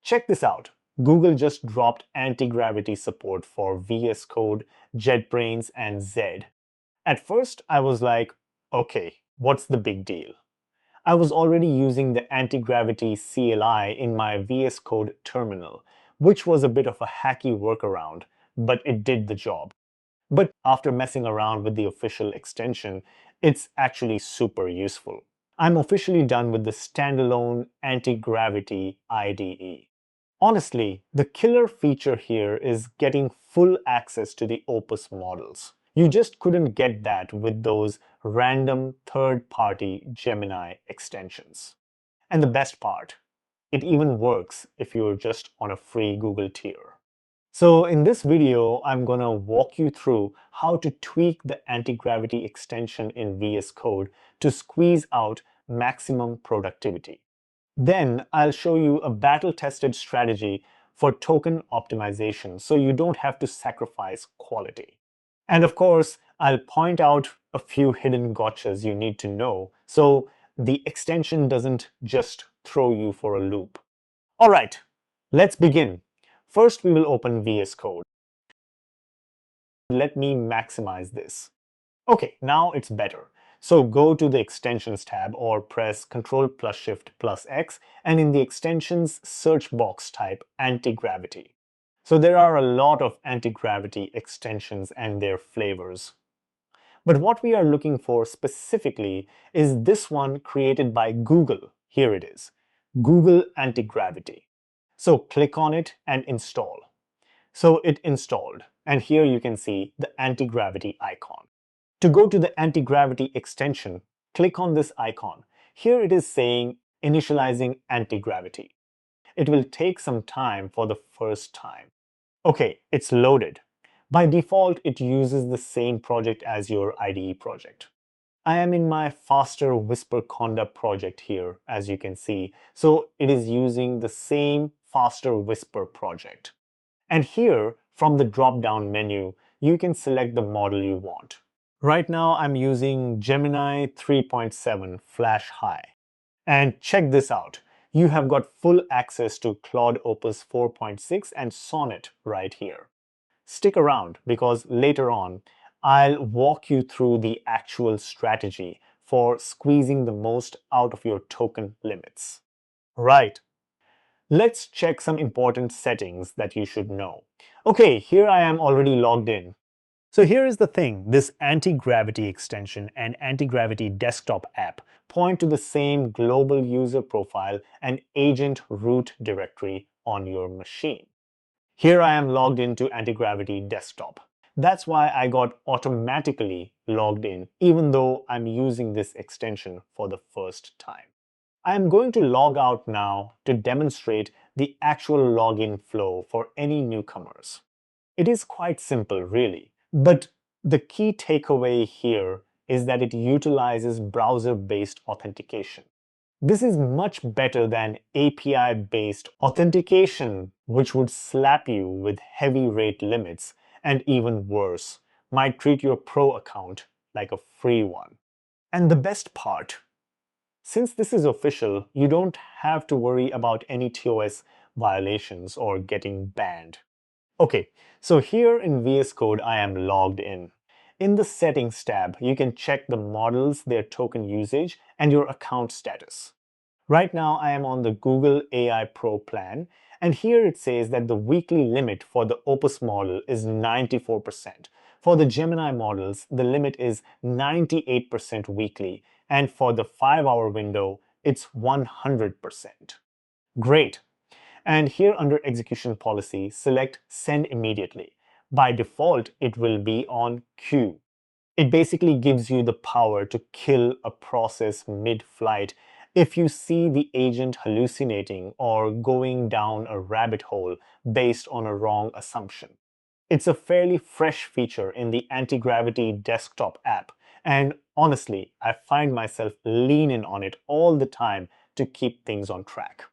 Check this out. Google just dropped anti-gravity support for VS Code, JetBrains, and Z. At first, I was like, okay, what's the big deal? I was already using the anti-gravity CLI in my VS Code terminal, which was a bit of a hacky workaround, but it did the job. But after messing around with the official extension, it's actually super useful. I'm officially done with the standalone anti-gravity IDE. Honestly, the killer feature here is getting full access to the Opus models. You just couldn't get that with those random third-party Gemini extensions. And the best part, it even works if you're just on a free Google tier. So in this video, I'm gonna walk you through how to tweak the anti-gravity extension in VS Code to squeeze out maximum productivity. Then I'll show you a battle-tested strategy for token optimization so you don't have to sacrifice quality. And of course, I'll point out a few hidden gotchas you need to know so the extension doesn't just throw you for a loop. All right, let's begin. First, we will open VS Code. Let me maximize this. Okay, now it's better. So go to the Extensions tab or press Ctrl+Shift+X, and in the Extensions search box type Anti-Gravity. So there are a lot of anti-gravity extensions and their flavors. But what we are looking for specifically is this one created by Google. Here it is, Google Anti-Gravity. So click on it and install. So it installed, and here you can see the anti-gravity icon. To go to the anti-gravity extension, click on this icon. Here it is saying initializing anti-gravity. It will take some time for the first time. Okay, it's loaded. By default, it uses the same project as your IDE project. I am in my faster Whisper Conda project here, as you can see. So it is using the same faster Whisper project. And here, from the drop-down menu, you can select the model you want. Right now, I'm using Gemini 3.7 Flash High. And check this out. You have got full access to Claude Opus 4.6 and Sonnet right here. Stick around because later on, I'll walk you through the actual strategy for squeezing the most out of your token limits. Right. Let's check some important settings that you should know. Okay, here I am already logged in. So here is the thing, this anti-gravity extension and anti-gravity desktop app point to the same global user profile and agent root directory on your machine. Here I am logged into anti-gravity desktop. That's why I got automatically logged in, even though I'm using this extension for the first time. I am going to log out now to demonstrate the actual login flow for any newcomers. It is quite simple, really, but the key takeaway here is that it utilizes browser-based authentication. This is much better than API-based authentication, which would slap you with heavy rate limits and even worse, might treat your pro account like a free one. And the best part, since this is official, you don't have to worry about any TOS violations or getting banned. Okay, so here in VS Code, I am logged in. In the Settings tab, you can check the models, their token usage, and your account status. Right now, I am on the Google AI Pro plan, and here it says that the weekly limit for the Opus model is 94%. For the Gemini models, the limit is 98% weekly, and for the 5-hour window, it's 100%. Great. And here under Execution Policy, select Send Immediately. By default, it will be on queue. It basically gives you the power to kill a process mid-flight if you see the agent hallucinating or going down a rabbit hole based on a wrong assumption. It's a fairly fresh feature in the anti-gravity desktop app, and honestly, I find myself leaning on it all the time to keep things on track.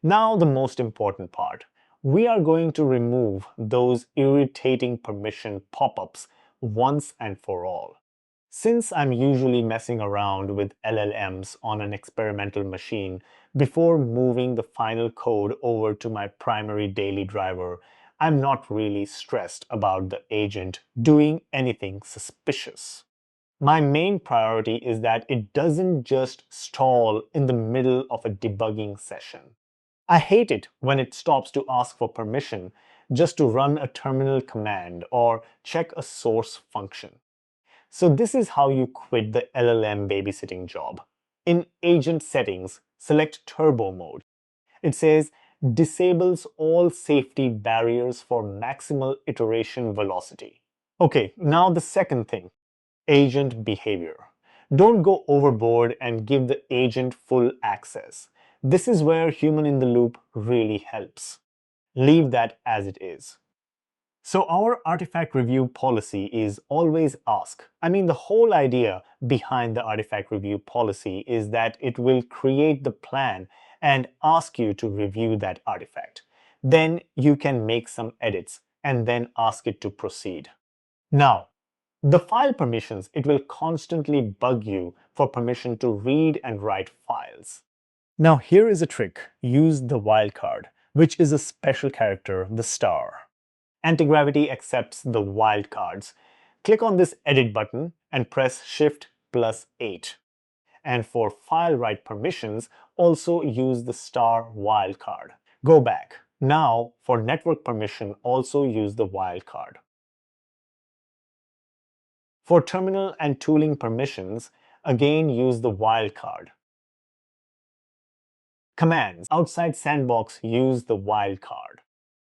Now the most important part. We are going to remove those irritating permission pop-ups once and for all. Since I'm usually messing around with LLMs on an experimental machine before moving the final code over to my primary daily driver, I'm not really stressed about the agent doing anything suspicious. My main priority is that it doesn't just stall in the middle of a debugging session. I hate it when it stops to ask for permission just to run a terminal command or check a source function. So this is how you quit the LLM babysitting job. In agent settings, select turbo mode. It says disables all safety barriers for maximal iteration velocity. Okay, now the second thing, agent behavior. Don't go overboard and give the agent full access. This is where human in the loop really helps. Leave that as it is. So our artifact review policy is always ask. I mean, the whole idea behind the artifact review policy is that it will create the plan and ask you to review that artifact. Then you can make some edits and then ask it to proceed. Now, the file permissions, it will constantly bug you for permission to read and write files. Now here is a trick. Use the wildcard, which is a special character, the star. Antigravity accepts the wildcards. Click on this edit button and press Shift+8. And for file write permissions, also use the star wildcard. Go back. Now for network permission, also use the wildcard. For terminal and tooling permissions, again use the wildcard. Commands outside sandbox, use the wildcard.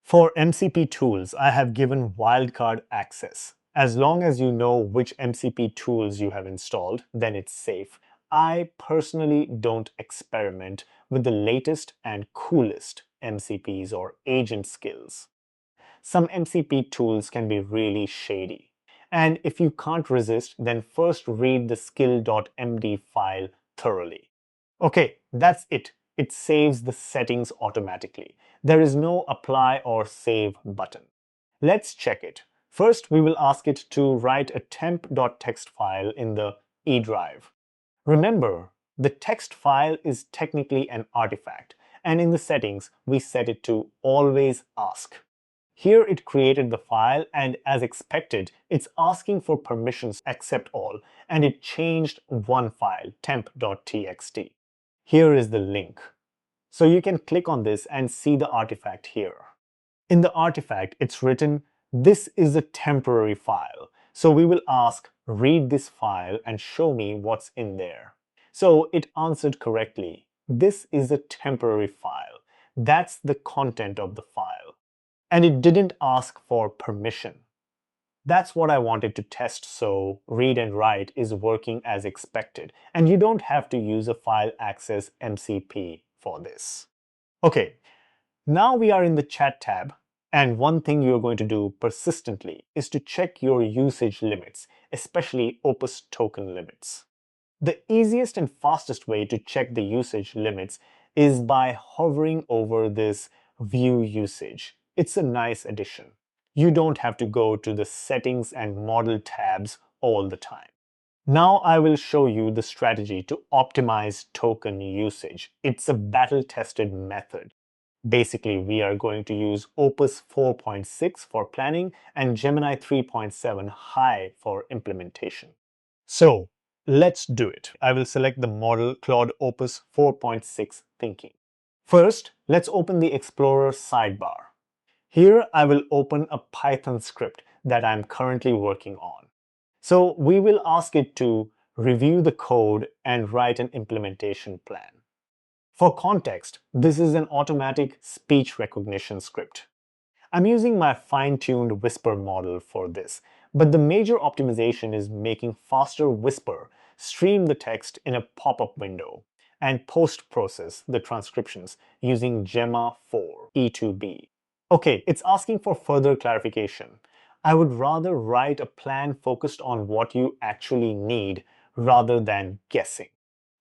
For MCP tools, I have given wildcard access. As long as you know which MCP tools you have installed, then it's safe. I personally don't experiment with the latest and coolest MCPs or agent skills. Some MCP tools can be really shady. And if you can't resist, then first read the skill.md file thoroughly. Okay, that's it. It saves the settings automatically. There is no apply or save button. Let's check it. First, we will ask it to write a temp.txt file in the E drive. Remember, the text file is technically an artifact, and in the settings, we set it to always ask. Here it created the file, and as expected, it's asking for permissions accept all, and it changed one file, temp.txt. Here is the link. So you can click on this and see the artifact here. In the artifact, it's written, this is a temporary file. So we will ask, read this file and show me what's in there. So it answered correctly. This is a temporary file. That's the content of the file. And it didn't ask for permission. That's what I wanted to test, so read and write is working as expected, and you don't have to use a file access MCP for this. Okay, now we are in the chat tab, and one thing you're going to do persistently is to check your usage limits, especially Opus token limits. The easiest and fastest way to check the usage limits is by hovering over this view usage. It's a nice addition. You don't have to go to the settings and model tabs all the time. Now I will show you the strategy to optimize token usage. It's a battle-tested method. Basically, we are going to use Opus 4.6 for planning and Gemini 3.7 High for implementation. So let's do it. I will select the model Claude Opus 4.6 Thinking. First, let's open the Explorer sidebar. Here I will open a Python script that I'm currently working on. So we will ask it to review the code and write an implementation plan. For context, this is an automatic speech recognition script. I'm using my fine-tuned Whisper model for this, but the major optimization is making faster Whisper stream the text in a pop-up window and post-process the transcriptions using Gemma 4 E2B. Okay, it's asking for further clarification. I would rather write a plan focused on what you actually need rather than guessing.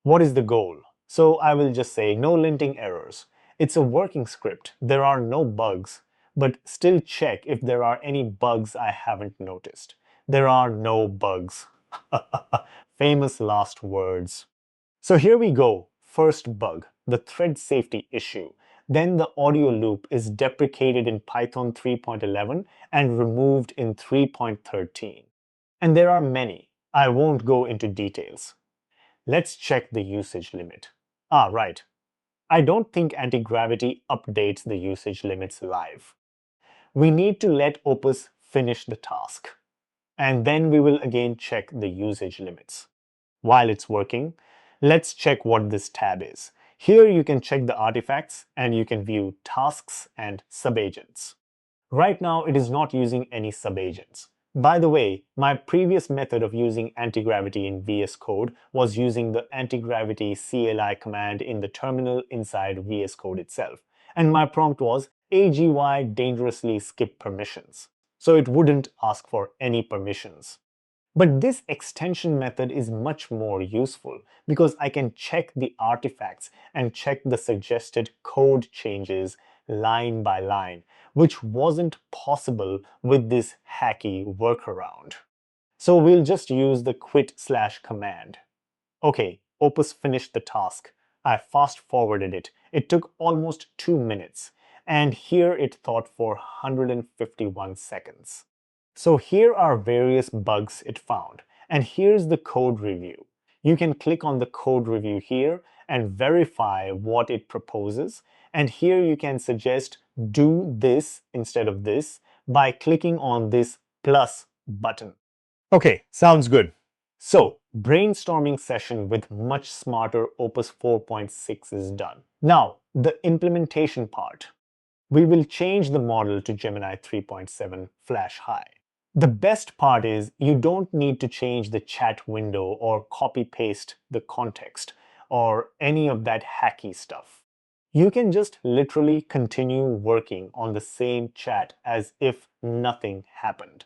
What is the goal? So I will just say no linting errors. It's a working script. There are no bugs, but still check if there are any bugs I haven't noticed. There are no bugs. Famous last words. So here we go. First bug, the thread safety issue. Then the audio loop is deprecated in Python 3.11 and removed in 3.13. And there are many. I won't go into details. Let's check the usage limit. Ah, right. I don't think Antigravity updates the usage limits live. We need to let Opus finish the task. And then we will again check the usage limits. While it's working, let's check what this tab is. Here you can check the artifacts and you can view tasks and subagents. Right now it is not using any subagents. By the way, my previous method of using antigravity in VS Code was using the antigravity CLI command in the terminal inside VS Code itself. And my prompt was AGY dangerously skip permissions. So it wouldn't ask for any permissions. But this extension method is much more useful because I can check the artifacts and check the suggested code changes line by line, which wasn't possible with this hacky workaround. So we'll just use the quit/command. Okay, Opus finished the task. I fast forwarded it. It took almost 2 minutes. And here it thought for 151 seconds. So here are various bugs it found. And here's the code review. You can click on the code review here and verify what it proposes. And here you can suggest do this instead of this by clicking on this plus button. Okay, sounds good. So, brainstorming session with much smarter Opus 4.6 is done. Now, the implementation part. We will change the model to Gemini 3.7 Flash High. The best part is you don't need to change the chat window or copy-paste the context or any of that hacky stuff. You can just literally continue working on the same chat as if nothing happened.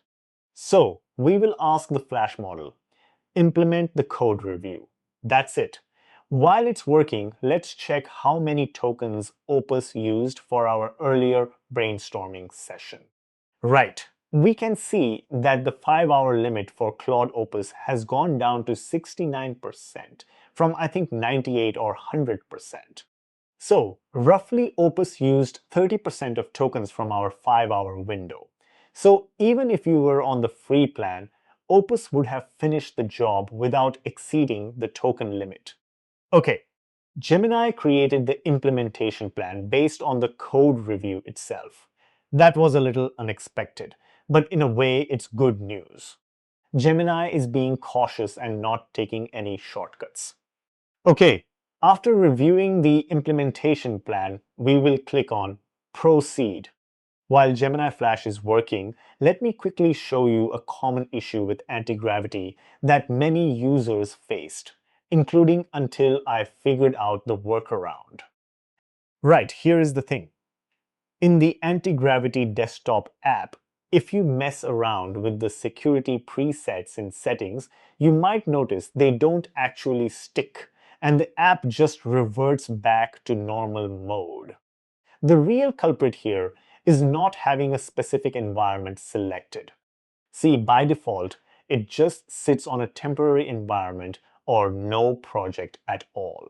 So, we will ask the Flash model, implement the code review. That's it. While it's working, let's check how many tokens Opus used for our earlier brainstorming session. Right, we can see that the 5-hour limit for Claude Opus has gone down to 69% from I think 98 or 100%. So, roughly Opus used 30% of tokens from our 5-hour window. So even if you were on the free plan, Opus would have finished the job without exceeding the token limit. Okay, Gemini created the implementation plan based on the code review itself. That was a little unexpected, but in a way it's good news. Gemini is being cautious and not taking any shortcuts. Okay, after reviewing the implementation plan, we will click on Proceed. While Gemini Flash is working, let me quickly show you a common issue with anti-gravity that many users faced, including until I figured out the workaround. Right, here is the thing. In the anti-gravity desktop app, if you mess around with the security presets in settings, you might notice they don't actually stick, and the app just reverts back to normal mode. The real culprit here is not having a specific environment selected. See, by default, it just sits on a temporary environment or no project at all.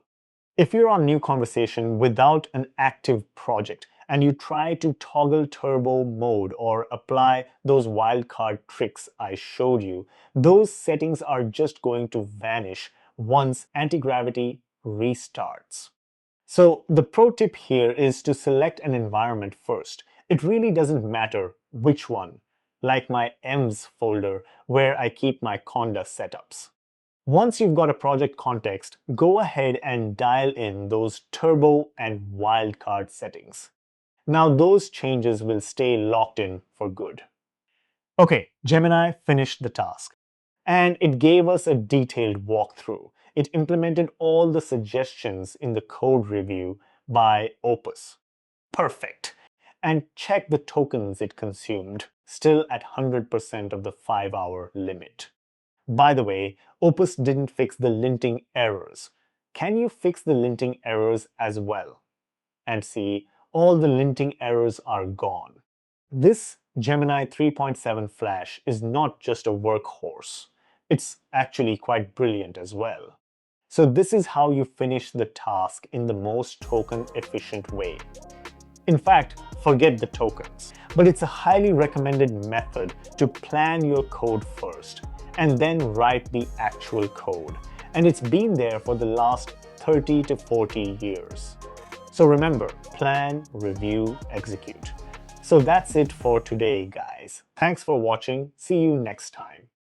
If you're on New Conversation without an active project and you try to toggle turbo mode or apply those wildcard tricks I showed you, those settings are just going to vanish once anti-gravity restarts. So the pro tip here is to select an environment first. It really doesn't matter which one, like my EMS folder where I keep my Conda setups. Once you've got a project context, go ahead and dial in those turbo and wildcard settings. Now those changes will stay locked in for good. Okay, Gemini finished the task. And it gave us a detailed walkthrough. It implemented all the suggestions in the code review by Opus. Perfect. And check the tokens it consumed, still at 100% of the 5-hour limit. By the way, Opus didn't fix the linting errors. Can you fix the linting errors as well? And see, all the linting errors are gone. This Gemini 3.7 Flash is not just a workhorse. It's actually quite brilliant as well. So this is how you finish the task in the most token efficient way. In fact, forget the tokens. But it's a highly recommended method to plan your code first and then write the actual code. And it's been there for the last 30 to 40 years. So remember, plan, review, execute. So that's it for today, guys. Thanks for watching. See you next time.